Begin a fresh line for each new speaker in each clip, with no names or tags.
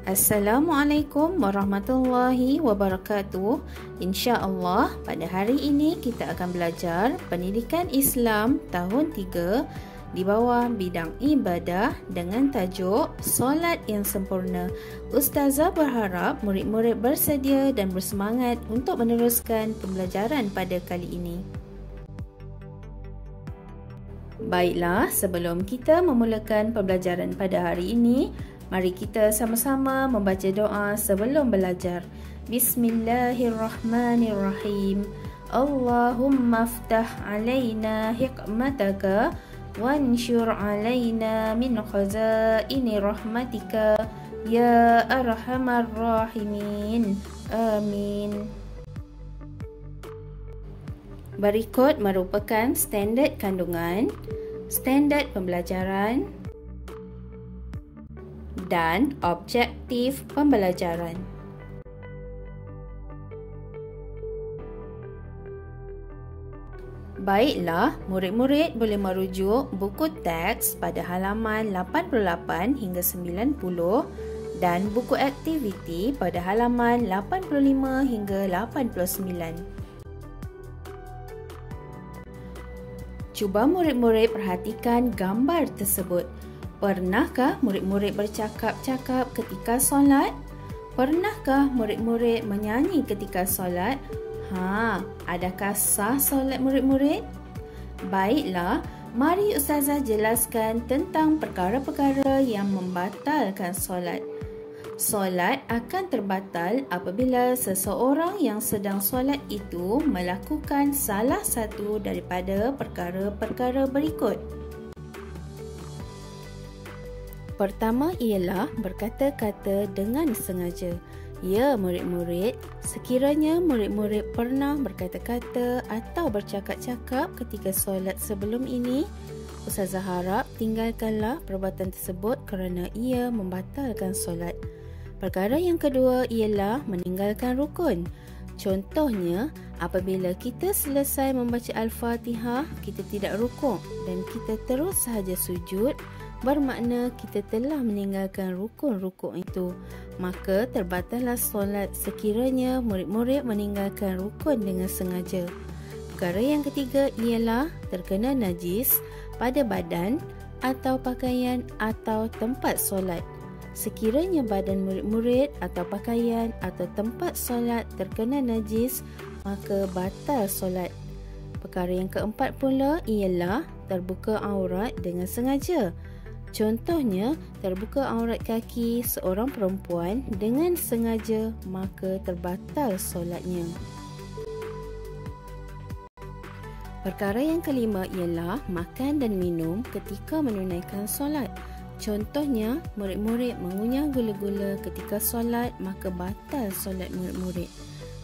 Assalamualaikum warahmatullahi wabarakatuh. InsyaAllah pada hari ini kita akan belajar Pendidikan Islam tahun 3 di bawah bidang ibadah dengan tajuk Solat yang Sempurna. Ustazah berharap murid-murid bersedia dan bersemangat untuk meneruskan pembelajaran pada kali ini. Baiklah, sebelum kita memulakan pembelajaran pada hari ini, mari kita sama-sama membaca doa sebelum belajar. Bismillahirrahmanirrahim. Allahumma aftah alaina hikmataka wanshur alaina min khazaini rahmatika ya arhamar rahimin. Amin. Berikut merupakan standard kandungan, standard pembelajaran dan objektif pembelajaran. Baiklah, murid-murid boleh merujuk buku teks pada halaman 88 hingga 90 dan buku aktiviti pada halaman 85 hingga 89. Cuba murid-murid perhatikan gambar tersebut. Pernahkah murid-murid bercakap-cakap ketika solat? Pernahkah murid-murid menyanyi ketika solat? Adakah sah solat murid-murid? Baiklah, mari Ustazah jelaskan tentang perkara-perkara yang membatalkan solat. Solat akan terbatal apabila seseorang yang sedang solat itu melakukan salah satu daripada perkara-perkara berikut. Pertama ialah berkata-kata dengan sengaja. Ya murid-murid, sekiranya murid-murid pernah berkata-kata atau bercakap-cakap ketika solat sebelum ini, Ustazah harap tinggalkanlah perbuatan tersebut kerana ia membatalkan solat. Perkara yang kedua ialah meninggalkan rukun. Contohnya, apabila kita selesai membaca Al-Fatihah, kita tidak rukuk dan kita terus sahaja sujud, bermakna kita telah meninggalkan rukun-rukun itu. Maka terbatallah solat sekiranya murid-murid meninggalkan rukun dengan sengaja. Perkara yang ketiga ialah terkena najis pada badan atau pakaian atau tempat solat. Sekiranya badan murid-murid atau pakaian atau tempat solat terkena najis, maka batal solat. Perkara yang keempat pula ialah terbuka aurat dengan sengaja. Contohnya, terbuka aurat kaki seorang perempuan dengan sengaja, maka terbatal solatnya. Perkara yang kelima ialah makan dan minum ketika menunaikan solat. Contohnya, murid-murid mengunyah gula-gula ketika solat, maka batal solat murid-murid.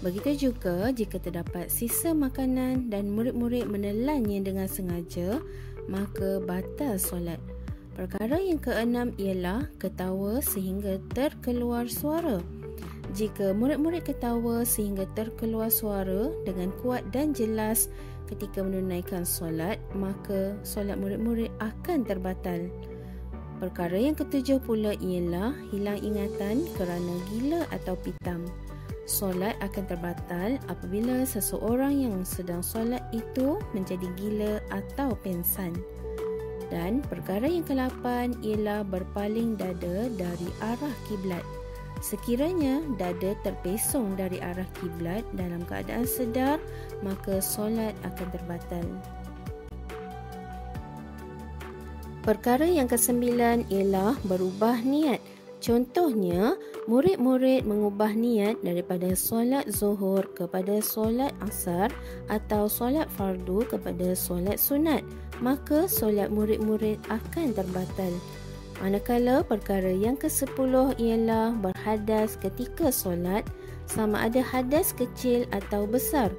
Begitu juga jika terdapat sisa makanan dan murid-murid menelannya dengan sengaja, maka batal solat. Perkara yang keenam ialah ketawa sehingga terkeluar suara. Jika murid-murid ketawa sehingga terkeluar suara dengan kuat dan jelas ketika menunaikan solat, maka solat murid-murid akan terbatal. Perkara yang ketujuh pula ialah hilang ingatan kerana gila atau pitam. Solat akan terbatal apabila seseorang yang sedang solat itu menjadi gila atau pengsan. Dan perkara yang ke-8 ialah berpaling dada dari arah kiblat. Sekiranya dada terpesong dari arah kiblat dalam keadaan sedar, maka solat akan terbatal. Perkara yang ke-9 ialah berubah niat. Contohnya, murid-murid mengubah niat daripada solat zuhur kepada solat asar atau solat fardu kepada solat sunat, maka solat murid-murid akan terbatal. Manakala perkara yang ke-10 ialah berhadas ketika solat, sama ada hadas kecil atau besar.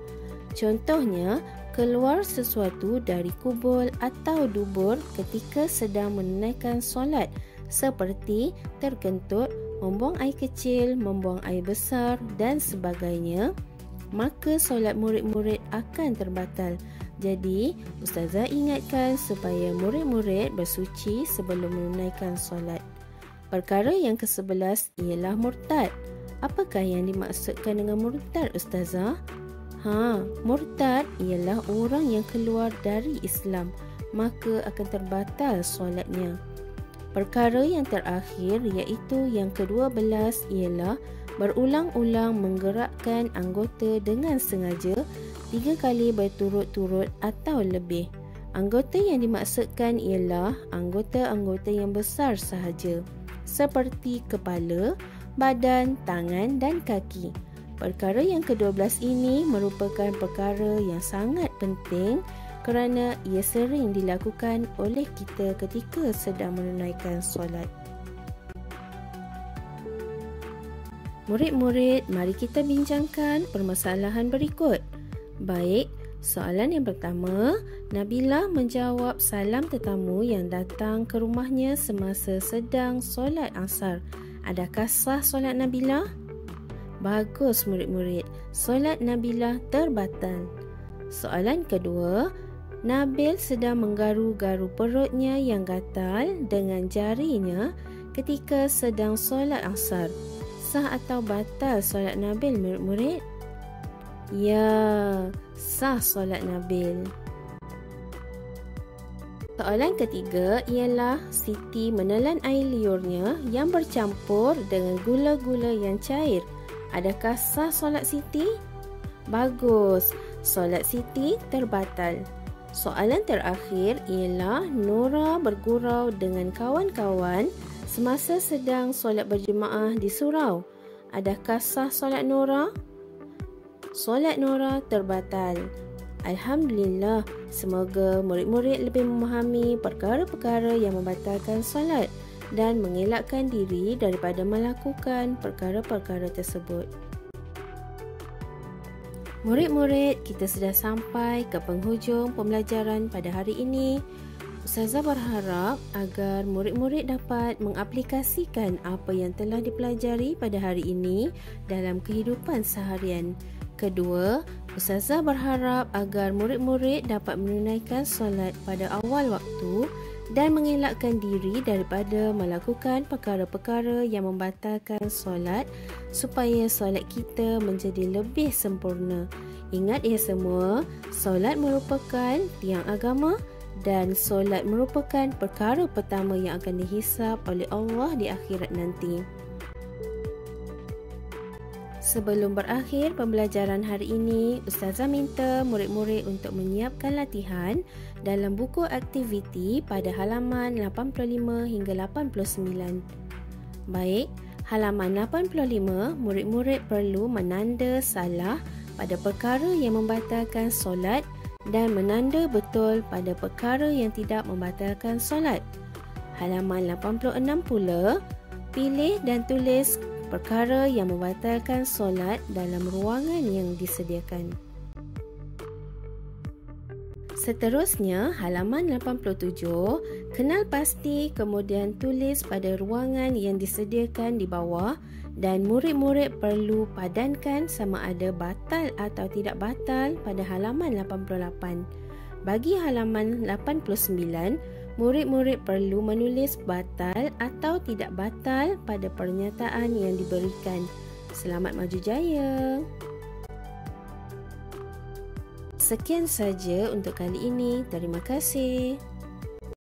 Contohnya, keluar sesuatu dari kubul atau dubur ketika sedang menunaikan solat, seperti terkentut, membuang air kecil, membuang air besar dan sebagainya, maka solat murid-murid akan terbatal. Jadi, Ustazah ingatkan supaya murid-murid bersuci sebelum menunaikan solat. Perkara yang ke-11 ialah murtad. Apakah yang dimaksudkan dengan murtad, Ustazah? Murtad ialah orang yang keluar dari Islam, maka akan terbatal solatnya. Perkara yang terakhir iaitu yang ke-12 ialah berulang-ulang menggerakkan anggota dengan sengaja 3 kali berturut-turut atau lebih. Anggota yang dimaksudkan ialah anggota-anggota yang besar sahaja, seperti kepala, badan, tangan dan kaki. Perkara yang ke-12 ini merupakan perkara yang sangat penting kerana ia sering dilakukan oleh kita ketika sedang menunaikan solat. Murid-murid, mari kita bincangkan permasalahan berikut. Baik, soalan yang pertama, Nabilah menjawab salam tetamu yang datang ke rumahnya semasa sedang solat asar. Adakah sah solat Nabilah? Bagus murid-murid, solat Nabilah terbatal. Soalan kedua, Nabil sedang menggaru-garu perutnya yang gatal dengan jarinya ketika sedang solat asar. Sah atau batal solat Nabil murid-murid? Ya, sah solat Nabil. Soalan ketiga ialah Siti menelan air liurnya yang bercampur dengan gula-gula yang cair. Adakah sah solat Siti? Bagus, solat Siti terbatal. Soalan terakhir ialah Nora bergurau dengan kawan-kawan semasa sedang solat berjemaah di surau. Adakah sah solat Nora? Solat Nora terbatal. Alhamdulillah, semoga murid-murid lebih memahami perkara-perkara yang membatalkan solat dan mengelakkan diri daripada melakukan perkara-perkara tersebut. Murid-murid, kita sudah sampai ke penghujung pembelajaran pada hari ini. Ustazah berharap agar murid-murid dapat mengaplikasikan apa yang telah dipelajari pada hari ini dalam kehidupan seharian. Kedua, Ustazah berharap agar murid-murid dapat menunaikan solat pada awal waktu dan mengelakkan diri daripada melakukan perkara-perkara yang membatalkan solat supaya solat kita menjadi lebih sempurna. Ingat ya semua, solat merupakan tiang agama dan solat merupakan perkara pertama yang akan dihisap oleh Allah di akhirat nanti. Sebelum berakhir pembelajaran hari ini, Ustazah minta murid-murid untuk menyiapkan latihan dalam buku aktiviti pada halaman 85 hingga 89. Baik, halaman 85, murid-murid perlu menanda salah pada perkara yang membatalkan solat dan menanda betul pada perkara yang tidak membatalkan solat. Halaman 86 pula, pilih dan tulis perkara yang membatalkan solat dalam ruangan yang disediakan. Seterusnya, halaman 87, kenal pasti kemudian tulis pada ruangan yang disediakan di bawah dan murid-murid perlu padankan sama ada batal atau tidak batal pada halaman 88. Bagi halaman 89, murid-murid perlu menulis batal atau tidak batal pada pernyataan yang diberikan. Selamat maju jaya! Sekian saja untuk kali ini. Terima kasih.